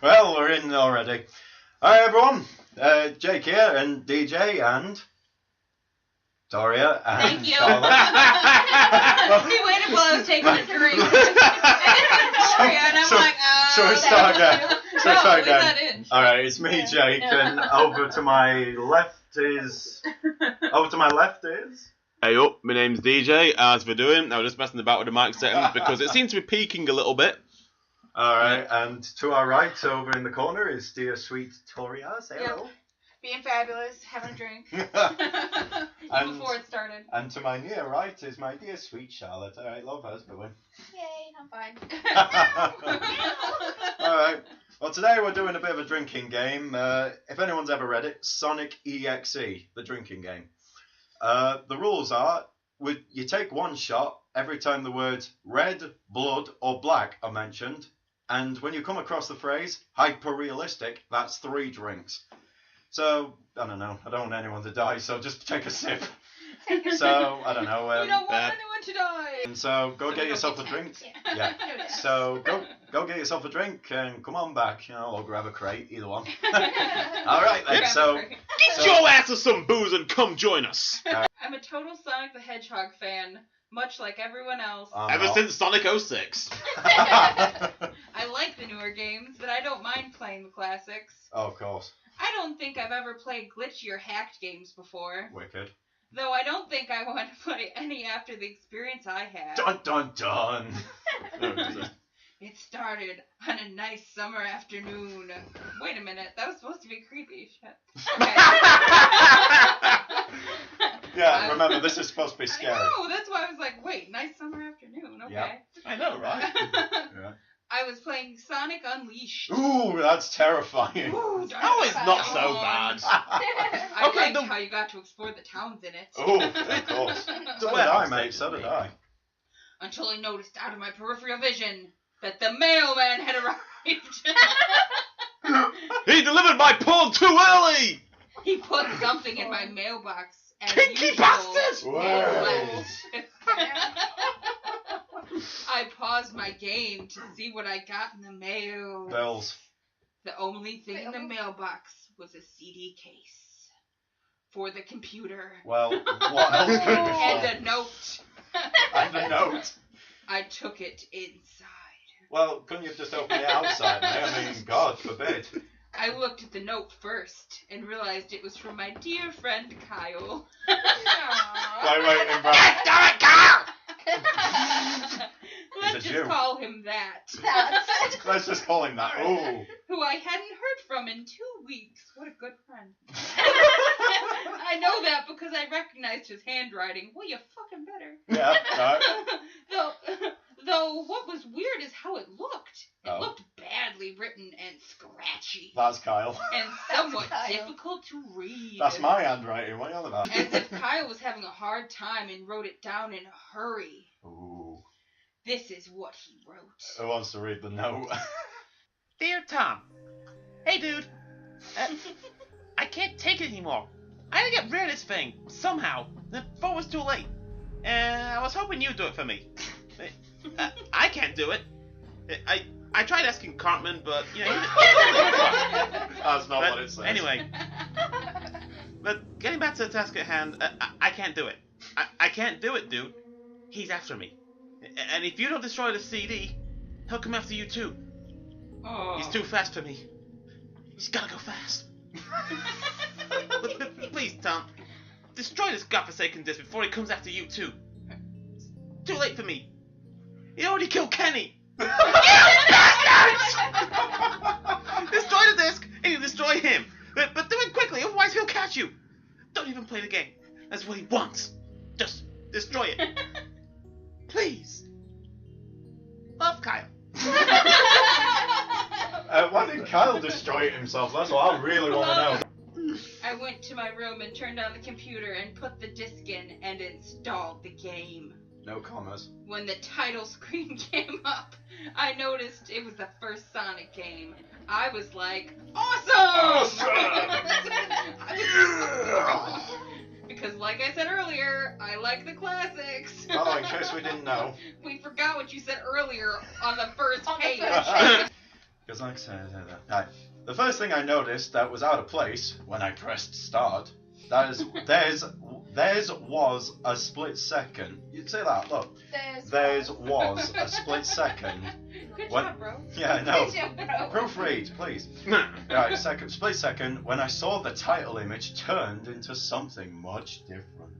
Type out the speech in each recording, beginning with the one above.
Well, we're in already. Hi everyone, Jake here, and DJ, and Doria, and Thank you. Charlotte. He waited while I was taking a drink. And I'm like, Shall we start again? Shall we start again? That in? Alright, it's me, Jake, and over to my left is... Hey up, my name's DJ, as we're doing. I was just messing about with the mic settings because it seems to be peaking a little bit. Alright, and to our right, over in the corner, is dear sweet Toria. Say hello. Being fabulous, having a drink. Before it started. And to my near right is my dear sweet Charlotte. Alright, love, how's it going? Yay, I'm fine. Alright, well today we're doing a bit of a drinking game. If anyone's ever read it, Sonic.exe, the drinking game. The rules are, you take one shot every time the words red, blood or black are mentioned. And when you come across the phrase hyper-realistic, that's 3 drinks. So, I don't know. I don't want anyone to die, so just take a sip. So, I don't know. We don't want anyone to die. And so, go get yourself a drink. Yeah. So, go get yourself a drink and come on back, or grab a crate, either one. Alright then, so... Get your ass of some booze and come join us. I'm a total Sonic the Hedgehog fan, much like everyone else. Ever since Sonic.exe. I like the newer games, but I don't mind playing the classics. Oh, of course. I don't think I've ever played glitchy or hacked games before. Wicked. Though I don't think I want to play any after the experience I had. Dun dun dun! It started on a nice summer afternoon. Wait a minute, that was supposed to be creepy. Shit. Okay. Yeah, remember, this is supposed to be scary. I know, that's why I was like, wait, nice summer afternoon, okay. Yeah. I know, right? Yeah. I was playing Sonic Unleashed. Ooh, that's terrifying. Ooh, Oh, it's not so bad. I Okay, liked how you got to explore the towns in it. Oh, of course. So did I, mate, so did I. Until I noticed out of my peripheral vision that the mailman had arrived. He delivered my pawn too early! He put something in my mailbox. As Kinky usual. bastard! Whoa. I paused my game to see what I got in the mail. Bells. The only thing in the mailbox was a CD case for the computer. Well, what else could it be for? And a note. And a note. I took it inside. Well, couldn't you have just opened it outside, mate? I mean, God forbid. I looked at the note first and realized it was from my dear friend Kyle. Wait, Damn it, Carl! Let's just call him that. Let's just call him that. Ooh. Who I hadn't heard from in 2 weeks. What a good friend. I know that because I recognized his handwriting. Well, you fucking better. Yeah, right. Though what was weird is how it looked. It Oh. looked badly written and scratchy. That's Kyle. And somewhat difficult to read. That's my handwriting. What are you on about? As if Kyle was having a hard time and wrote it down in a hurry. Ooh. This is what he wrote. Who wants to read the note? Dear Tom, hey dude, I can't take it anymore. I gotta get rid of this thing, somehow, before it's too late. I was hoping you'd do it for me. I can't do it. I tried asking Cartman, but, That's not what it says. Anyway, but getting back to the task at hand, I can't do it. I can't do it, dude. He's after me. And if you don't destroy the CD, he'll come after you too. Oh. He's too fast for me. He's gotta go fast. Please, Tom, destroy this godforsaken disc before he comes after you too. It's too late for me. He already killed Kenny. You bastards! Destroy the disc and you destroy him. But do it quickly, otherwise he'll catch you. Don't even play the game. That's what he wants. Just destroy it. Please. Love, Kyle. Why did Kyle destroy it himself? That's what I really want to know. I went to my room and turned on the computer and put the disc in and installed the game. No commas. When the title screen came up, I noticed it was the first Sonic game. I was like, awesome! Because like I said earlier, I like the classics. Oh, in case we didn't know. We forgot what you said earlier on the first page. Because like I said, right. The first thing I noticed that was out of place when I pressed start, that is, theirs was a split second. You'd say that, look. Theirs was a split second. Good When- job, bro. Yeah, I know. Good job, bro. Proofread, please. Right, split second when I saw the title image turned into something much different.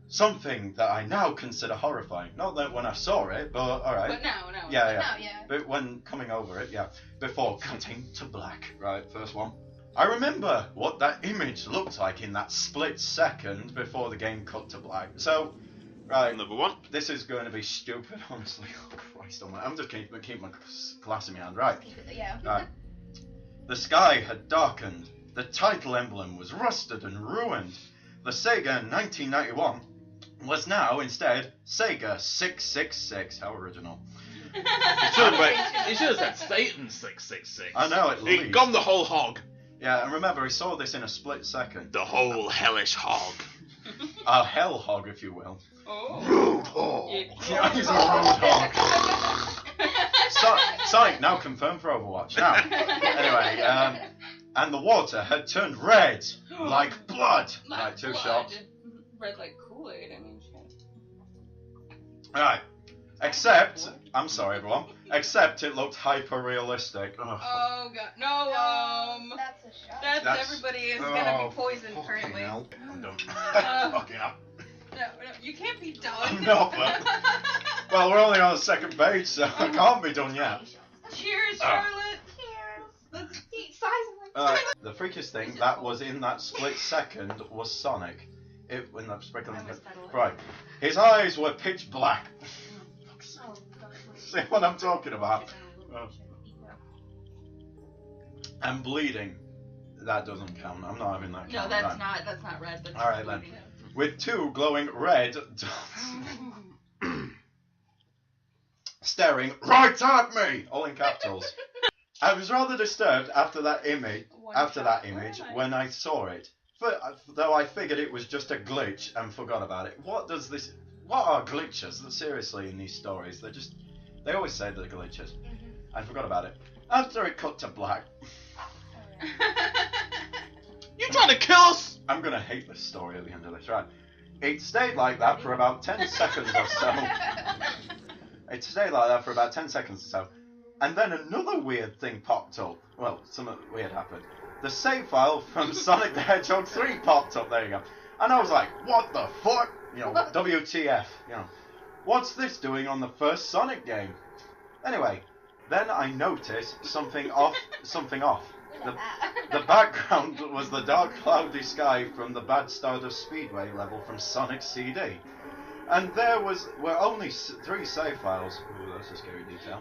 Something that I now consider horrifying. Not that when I saw it, but alright. But now. Yeah. No, yeah. But when coming over it, yeah. Before cutting to black. Right, first one. I remember what that image looked like in that split second before the game cut to black. So, right, Number one. this is going to be stupid, honestly. Oh, Christ almighty. I'm just keep my glass in my hand. Right. Yeah. Right. The sky had darkened. The title emblem was rusted and ruined. The Sega 1991 was now instead Sega 666. How original. He should have said Satan 666. I know, at He least. gone the whole hog. Yeah, and remember, he saw this in a split second. The whole hellish hog. A hell hog, if you will. Oh. Rude hog. Yeah, he's a road hog. Sonic now confirmed for Overwatch. Now, anyway, and the water had turned red, like blood. Right, two shots. Red like Kool-Aid, I mean, shit. Right. Except, I'm sorry everyone, except it looked hyper-realistic. Ugh. Oh god, no, That's a shot. That's- everybody is Oh, gonna be poisoned fucking currently. hell. I'm done. Uh, Fucking hell. No, you can't be done. I'm not, but... Well, we're only on the second page, so I can't be done yet. Cheers, Charlotte. Cheers. Let's Eat size The freakiest thing that was in that split second was Sonic. When that sprinkling... Right. His eyes were pitch black. Oh, God. See what I'm talking about? And bleeding. That doesn't count. I'm not having that count. No, that's right. not. That's not red. That's Alright, then. bleeding. With two glowing red dots staring right at me, all in capitals. I was rather disturbed after that image. When I saw it, though I figured it was just a glitch and forgot about it. What are glitches? Seriously, in these stories, they always say they're glitches. I forgot about it. After it cut to black, You trying to kill us? I'm gonna hate this story at the end of this, right? It stayed like that for about 10 seconds or so. It stayed like that for about 10 seconds or so. And then another weird thing popped up. Well, something weird happened. The save file from Sonic the Hedgehog 3 popped up, there you go. And I was like, what the fuck? You know, WTF, you know. What's this doing on the first Sonic game? Anyway, then I noticed something off. The background was the dark cloudy sky from the Bad Stardust Speedway level from Sonic CD. And there were only 3 save files. Ooh, that's a scary detail.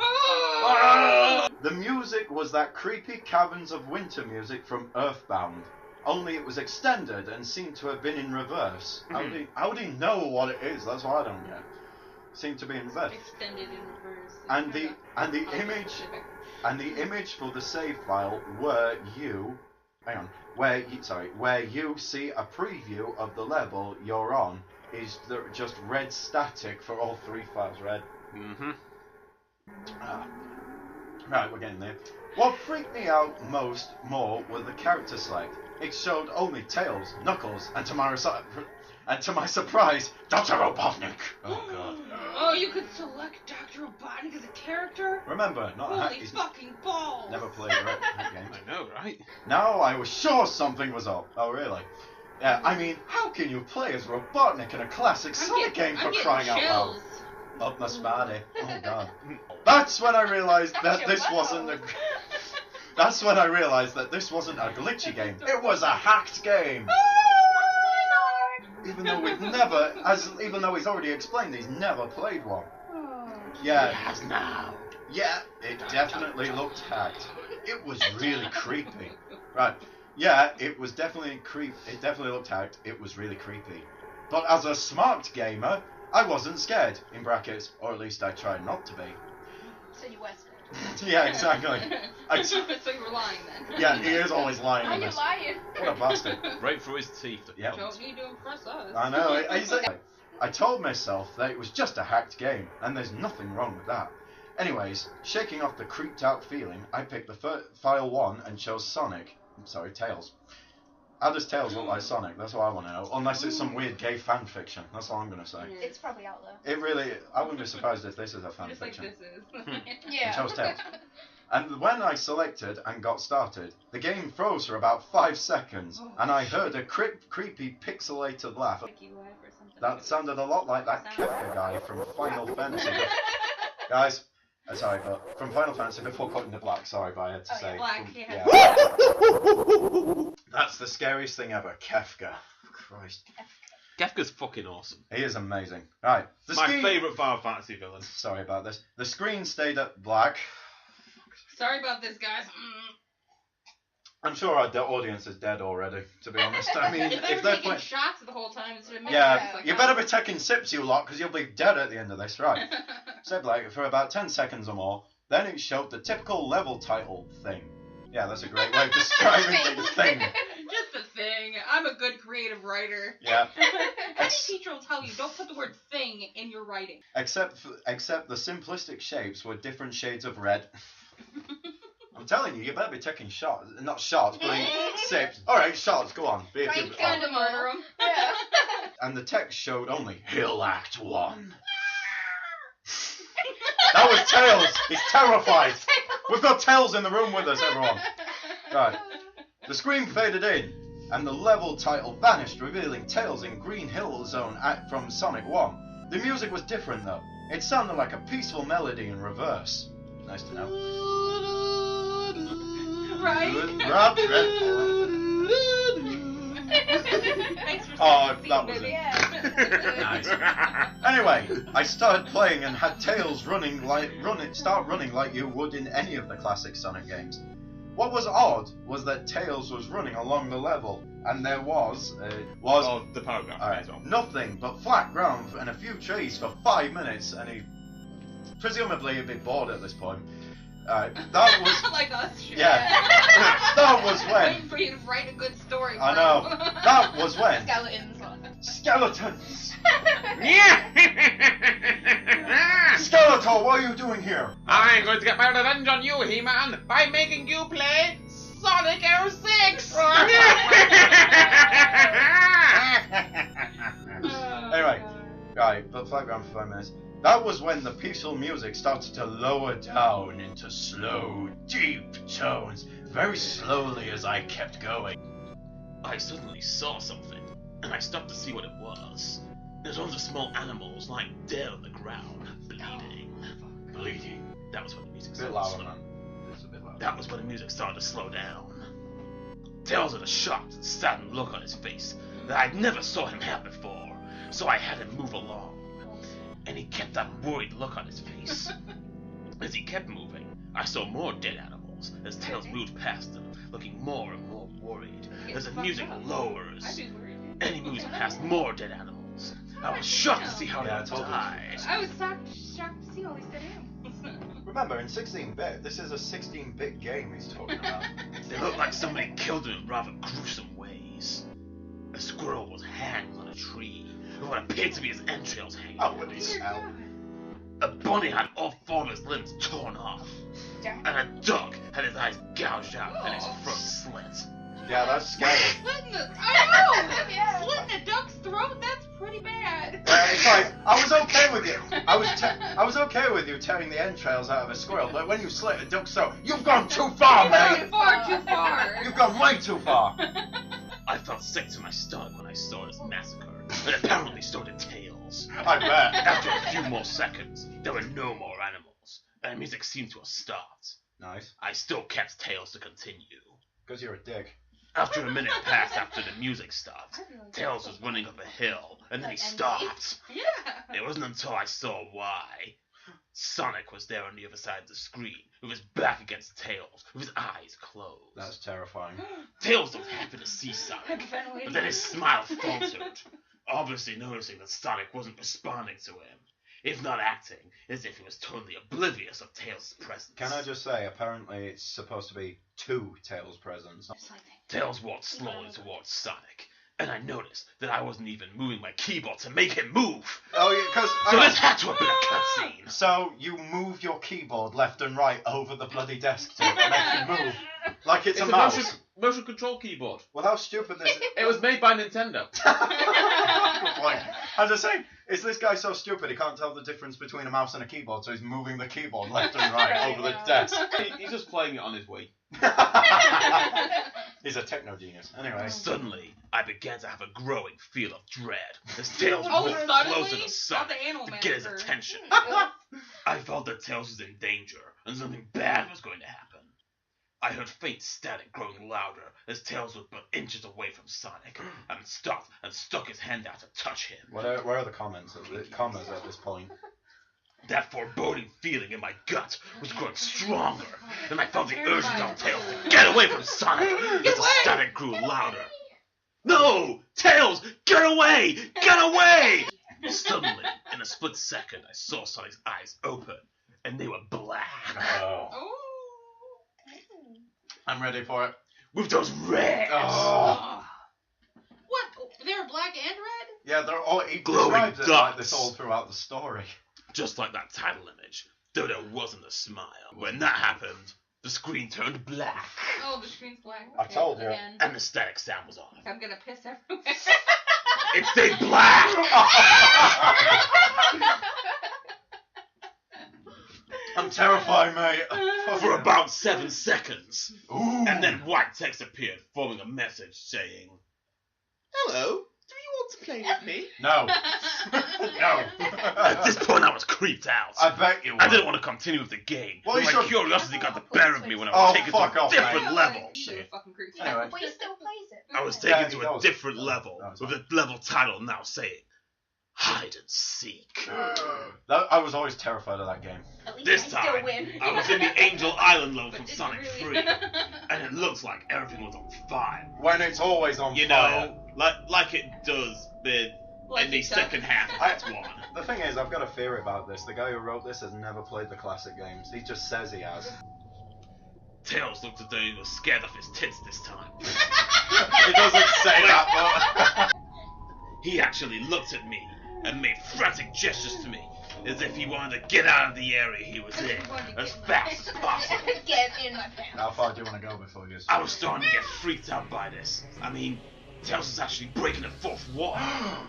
The music was that creepy Caverns of Winter music from Earthbound. Only it was extended and seemed to have been in reverse. How do you know what it is? That's what I don't get. Seemed to be in reverse. Extended in reverse. And the image for the save file where you see a preview of the level you're on is just red static for all 3 files. Red. Mm-hmm. Right, we're getting there. What freaked me out more were the character select. It showed only Tails, Knuckles, and to my surprise, Dr. Robotnik. Oh god. Oh, you could select Dr. Robotnik as a character? Remember, not a hack. Holy He's fucking balls! never played a game. I know, right? Now I was sure something was up. Oh really? Yeah, I mean, how can you play as Robotnik in a classic Sonic game for crying out loud? Up my spotty. Oh god. That's when I realised that this wasn't a... That's when I realised that this wasn't a glitchy game. It was a hacked game. Even though he's already explained he's never played one. Yeah. He has now. Yeah, it definitely looked hacked. It was really creepy. Right. Yeah, it was definitely It definitely looked hacked. It was really creepy. But as a smart gamer, I wasn't scared, in brackets, or at least I tried not to be. So you were scared. Yeah, exactly. So you were lying then. Yeah, he is always lying Why in are you this. lying? What a bastard. Right through his teeth. Yeah. Don't need to impress us. I know. I told myself that it was just a hacked game, and there's nothing wrong with that. Anyways, shaking off the creeped out feeling, I picked the file 1 and chose Sonic. I'm sorry, Tails. How does Tails look like Sonic? That's what I want to know. Unless it's some weird gay fan fiction. That's all I'm going to say. It's probably out there. It really... I wouldn't be surprised if this is a fan Just fiction. like this is. Yeah. I chose Tails. And when I selected and got started, the game froze for about 5 seconds, and I heard a creepy pixelated laugh. Mickey laugh or something. That sounded a lot like that Kefka guy from Final Fantasy. Guys, sorry, but from Final Fantasy before cutting the black, sorry, but I had to say. Black, yeah. That's the scariest thing ever, Kefka. Christ. Kefka's fucking awesome. He is amazing. Right. My favourite Final Fantasy villain. Sorry about this. The screen stayed at black. Sorry about this, guys. I'm sure our audience is dead already, to be honest. I mean, if if they're they're taking playing... shots the whole time, it's Yeah, you better be taking sips, you lot, because you'll be dead at the end of this, right? Stayed black for about 10 seconds or more. Then it showed the typical level title thing. Yeah, that's a great way of describing the thing. Just the thing. I'm a good creative writer. Yeah. Any teacher will tell you, don't put the word thing in your writing. Except the simplistic shapes were different shades of red. I'm telling you, you better be taking shots. Not shots, but sips. Alright, shots, go on. Be Right, kind of Murder 'em. Yeah. And the text showed only Hill Act 1. That was Tails. He's terrified. We've got Tails in the room with us, everyone. Right. The screen faded in, and the level title vanished, revealing Tails in Green Hill Zone from Sonic 1. The music was different, though. It sounded like a peaceful melody in reverse. Nice to know. Right? Thanks for That was it. Yeah. Nice. Anyway, I started playing and had Tails start running like you would in any of the classic Sonic games. What was odd was that Tails was running along the level, and there was the paragraph. nothing but flat ground and a few trees for 5 minutes, and he presumably he'd be bored at this point. That was like us. Sure. yeah. That was when Waiting for you to write a good story. I know. That was when Skeletons. Skeletor, what are you doing here? I'm going to get my revenge on you, He-Man, by making you play Sonic 06! Anyway, right, but flat ground for 5 minutes. That was when the peaceful music started to lower down into slow, deep tones, very slowly as I kept going. I suddenly saw something, and I stopped to see what it was. It was one of the small animals lying dead on the ground, bleeding. Bleeding. That was when the music A bit started to louder, slow man. Just a bit louder. That was when the music started to slow down. Tails had a shocked and saddened look on his face that I'd never saw him have before, so I had him move along. And he kept that worried look on his face. As he kept moving, I saw more dead animals as Tails moved past them, looking more and more worried as the music lowers. I'd be worried. And he moves past more dead animals. I was shocked to see how they totally. died. I was shocked to see all these dead animals. Remember, in 16-bit, this is a 16-bit game he's talking about. They looked like somebody killed them in rather gruesome ways. A squirrel was hanged on a tree, with what appeared to be his entrails hanging. Oh, what the hell? A bunny had all 4 of his limbs torn off, and a duck had his eyes gouged out and his throat slit. Yeah, that's scary. Slitting the... I know! Yeah. Slitting a duck's throat? That's pretty bad. It's like, I was okay with you. I was okay with you tearing the entrails out of a squirrel, but when you slit a duck's throat, you've gone too far, man! Far too far. You've gone way too far. I felt sick to my stomach when I saw this massacre, but apparently so did Tails. I bet. After a few more seconds, there were no more animals, and the music seemed to have stopped. Nice. I still kept Tails to continue. Because you're a dick. After a minute passed after the music stopped, Tails was running up a hill, and then he stopped. Yeah. It wasn't until I saw why. Sonic was there on the other side of the screen, with his back against Tails, with his eyes closed. That's terrifying. Tails was happy to see Sonic, but then his smile faltered, obviously noticing that Sonic wasn't responding to him, if not acting as if he was totally oblivious of Tails' presence. Can I just say, apparently it's supposed to be 2 Tails presents. Tails walked slowly towards Sonic, and I noticed that I wasn't even moving my keyboard to make him move. Oh, yeah, because So this had to have been a cutscene. so you move your keyboard left and right over the bloody desk to make it move, like it's a mouse. Motion control keyboard. Well, how stupid this is. It was made by Nintendo. Like, I'm just saying, is this guy so stupid he can't tell the difference between a mouse and a keyboard, so he's moving the keyboard left and right over the desk. He's just playing it on his Wii. He's a techno genius. Anyway. Suddenly, I began to have a growing feel of dread as Tails Oh, moved suddenly? closer to Not Sonic the animal to get his massacre. attention. I felt that Tails was in danger and something bad was going to happen. I heard faint static growing louder as Tails was but inches away from Sonic and stopped and stuck his hand out to touch him. Where are the comments? Commas at this point. That foreboding feeling in my gut was growing stronger, and I felt the urge to tell Tails to get away from Sonic as the static grew louder. No! Tails! Get away! Get away! Suddenly, in a split second, I saw Sonic's eyes open, and they were black. Oh. Oh. I'm ready for it. With those red, Oh. What? They're black and red? Yeah, they're all. He Glowing describes it like dots. this all throughout the story. just like that title image, though there wasn't a smile. When that happened, the screen turned black, Oh, the screen's black. I told you. Again. and the static sound was off. I'm gonna piss everywhere. It stayed black! I'm terrified, mate. For about 7 seconds. Ooh. And then white text appeared, forming a message saying, "Hello, do you want to play with me?" No. No. At this point, I was creeped out. I bet you were. I didn't want to continue with the game, Well, but you my should- curiosity got the better of me when I Oh, was taken to fuck a off, different mate. level. Shit, fucking creeps. Anyway. But he still plays it. I was Yeah, taken he to a does. different level, No, it's with fine. a level title now saying, "Hide and Seek." I was always terrified of that game. At least This I still time, win. I was in the Angel Island level But from did Sonic you 3, really? and it looks like everything was on fire. When it's always on You fire. know, like it does Like in the it does. second half of Act 1. The thing is, I've got a theory about this. The guy who wrote this has never played the classic games. He just says he has. Tails looked as though he was scared of his tits this time. He doesn't say that, but... He actually looked at me and made frantic gestures to me, as if he wanted to get out of the area he was in as fast as possible. Get in my pants. How far do you want to go before you... I was starting to get freaked out by this. I mean, Tails is actually breaking the fourth wall,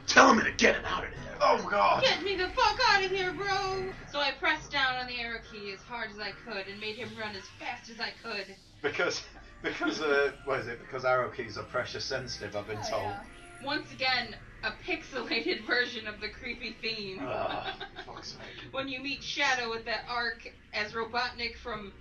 telling me to get him out of there. Oh, God! Get me the fuck out of here, bro! So I pressed down on the arrow key as hard as I could and made him run as fast as I could. Because what is it? Because arrow keys are pressure sensitive, I've been Oh, told. yeah. Once again, a pixelated version of the creepy theme. Fuck's sake. When you meet Shadow with that arc as Robotnik from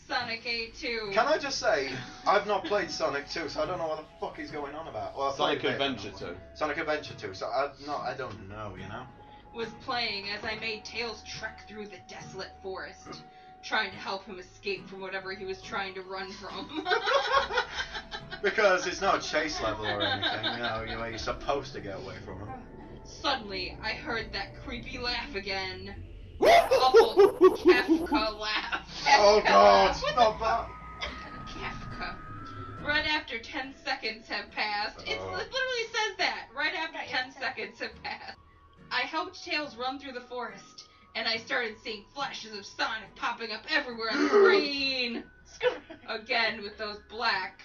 Sonic.exe. Can I just say, I've not played Sonic 2, so I don't know what the fuck he's going on about. Well, I Sonic played a bit, Adventure 2. Sonic Adventure 2, so I don't know, you know? Was playing as I made Tails trek through the desolate forest, trying to help him escape from whatever he was trying to run from. Because it's not a chase level or anything, you know, you're supposed to get away from him. Suddenly, I heard that creepy laugh again. Awful Kafka laugh. Oh, God! Not that! Kafka. Right after 10 seconds have passed. It literally says that. Right after 10 seconds have passed. I helped Tails run through the forest, and I started seeing flashes of Sonic popping up everywhere on the screen. Again with those black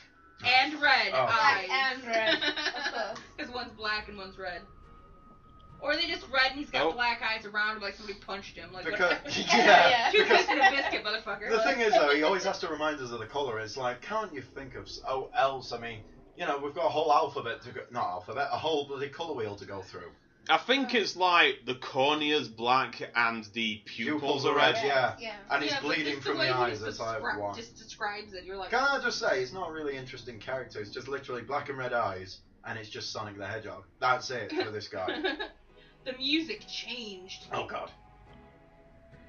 and red Oh. eyes. Black and red, of course. Because one's black and one's red. Or are they just red and he's got Nope. black eyes around him like somebody punched him. Like Because, what? yeah, Two because fish in a biscuit, motherfucker. the thing is, though, he always has to remind us of the colour. It's like, can't you think of else? I mean, you know, we've got a whole alphabet to go, not alphabet, a whole bloody colour wheel to go through. I think it's like the cornea's black and the pupils are red. Yeah. Yeah. And he's Yeah, but bleeding just from way the he eyes, that's like one. just describes it. You're like, Can I just say, it's not a really interesting character. It's just literally black and red eyes, and it's just Sonic the Hedgehog. That's it for this guy. The music changed. Oh, God.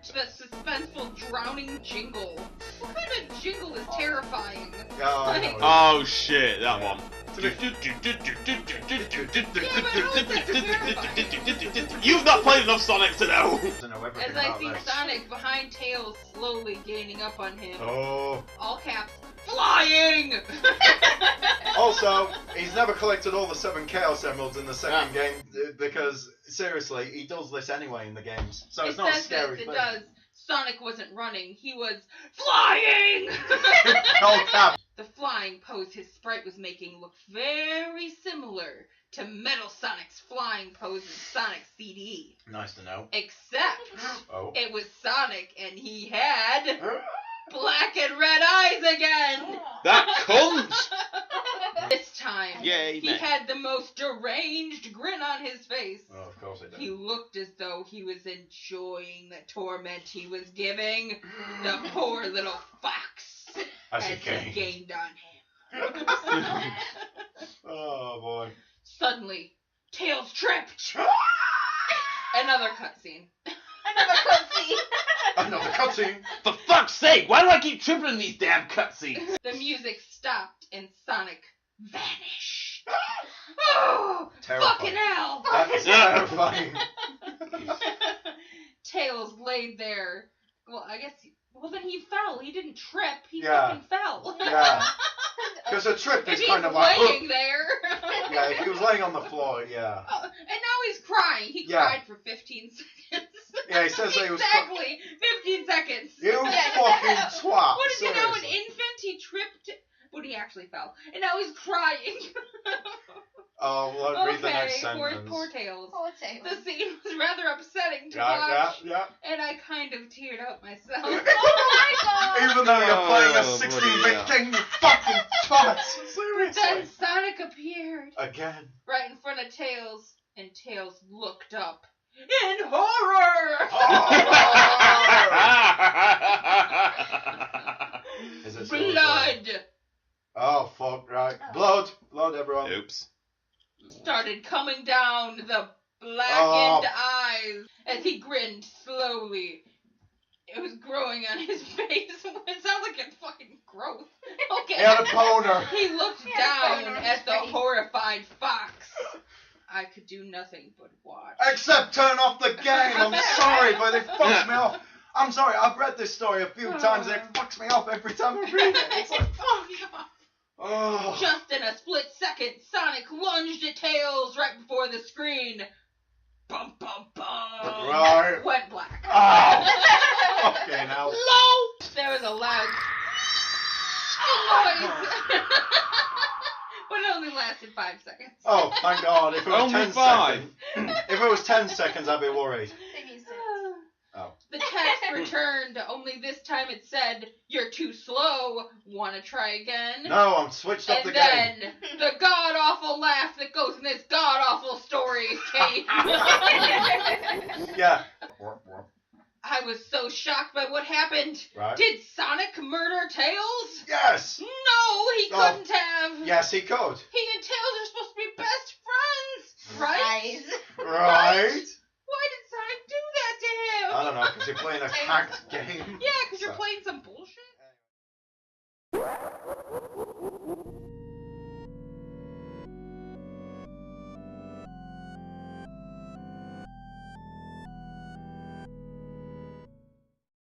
The suspenseful, drowning jingle. What kind of jingle is terrifying? Oh, I know. Oh shit, that one. You've not played enough Sonic to know. To know everything As I about see this. Sonic behind Tails slowly gaining up on him. Oh. All caps, flying! Also, Also, he's never collected all the 7 Chaos Emeralds in the second game because, seriously, he does this anyway in the games. So it's not a scary thing. It does. Sonic wasn't running. He was flying! Oh, cap. The flying pose his sprite was making looked very similar to Metal Sonic's flying pose in Sonic CD. Nice to know. Except Oh. it was Sonic and he had black and red eyes again. That cunt! This time, Yay, he mate. had the most deranged grin on his face. Oh, of course it He did. looked as though he was enjoying the torment he was giving the poor little fox As as he came. gained on him. Oh, boy. Suddenly, Tails tripped. Another cutscene. Another cutscene. Another cutscene. For fuck's sake, why do I keep tripping in these damn cutscenes? The music stopped and Sonic vanished. Oh, Terrifying. fucking hell! That's terrifying. Tails laid there. Well, I guess. Well, then he fell. He didn't trip. He Yeah. fucking fell. Yeah. Because a trip If is he's kind of like. laying there. Yeah, if he was laying on the floor, yeah. Oh, and now he's crying. He Yeah. cried for 15 seconds. Yeah, he says that he was. Exactly. 15 seconds. You fucking twat. What is he now, an seriously. infant? He tripped when he actually fell. And now he's crying. Oh, well, read the next Okay, sentence. poor Tails. Oh, it's Tails. The scene was rather upsetting to Yeah, watch. yeah. And I kind of teared up myself. Oh my god! Even though you're playing a Oh, 16-bit bloody hell. game, you fucking twat. Then Seriously. Sonic appeared Again. right in front of Tails, and Tails looked up in horror. Is it still Blood Oh, fuck, right. Blood. Blood, everyone. Oops. started coming down the blackened Oh. eyes as he grinned slowly. It was growing on his face. It sounds like a fucking growth. Okay. He had a boner. He looked He had a down boner on at his the face. horrified fox. I could do nothing but watch. Except turn off the game. I'm sorry, but it fucks me off. I'm sorry, I've read this story a few times and it fucks me off every time I read it. It's like, fuck. Oh. Just in a split second, Sonic lunged at Tails right before the screen. Bum bum bum. Right. Went black. Oh. Okay, now. Low. There was a loud noise, but it only lasted 5 seconds. Oh, thank God. If it was Only 10 5. seconds. If it was 10 seconds, I'd be worried. Maybe 6. Oh. The text returned, only this time it said, "You're too slow. Wanna try again?" No, I'm switched up And the game. then the god-awful laugh that goes in this god-awful story came. Yeah. I was so shocked by what happened. Right. Did Sonic murder Tails? Yes. No, he Oh. couldn't have. Yes, he could. He and Tails are supposed to be best friends, right? Nice. Right. Why did Sonic do that to him? I don't know, because you're playing a hacked game. Yeah, because you're So- playing some bullshit.